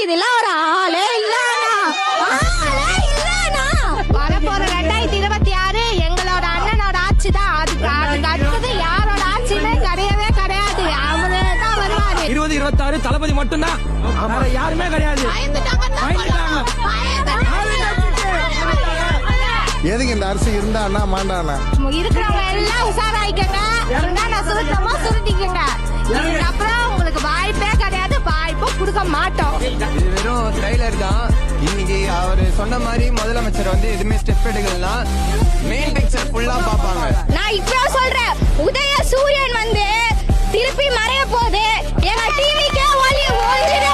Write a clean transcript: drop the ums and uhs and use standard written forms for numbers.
இதெல்லாம் ஒரு ஆளே இல்லனா வரப்போற 2026 எங்களோட அண்ணனோட ஆட்சி தான். அதுக்கு அடுத்தது யாரோட ஆட்சியுமே கிடையவே கிடையாது. அவரு தான் வருவாரு. 2026 தளபதி மட்டும்தான், வேற யாருமே கிடையாது. எதுக்கு இந்த அரசு இருந்தா மாண்டானா? இருக்கிறவங்க எல்லாம் உஷாராயிக்கங்க. என்னென்ன சுருட்டமோ சுருட்டிக்கங்க. இதுக்கப்புறம் உங்களுக்கு வாய்ப்பே கிடையாது, வாய்ப்பும் கொடுக்க மாட்டோம். இது வெறும் ட்ரைலர் தான். இன்னைக்கு அவரு சொன்ன மாதிரி முதலமைச்சர் வந்து எதுவுமே ஸ்டெப் எடுக்கலன்னா மெயின் பிக்சர் ஃபுல்லா பாப்பாங்க. நான் இப்போ சொல்றேன், உதய சூரியன் வந்து திருப்பி மறைய போகுது. எங்க டிவிக்கே ஒளி ஒளிர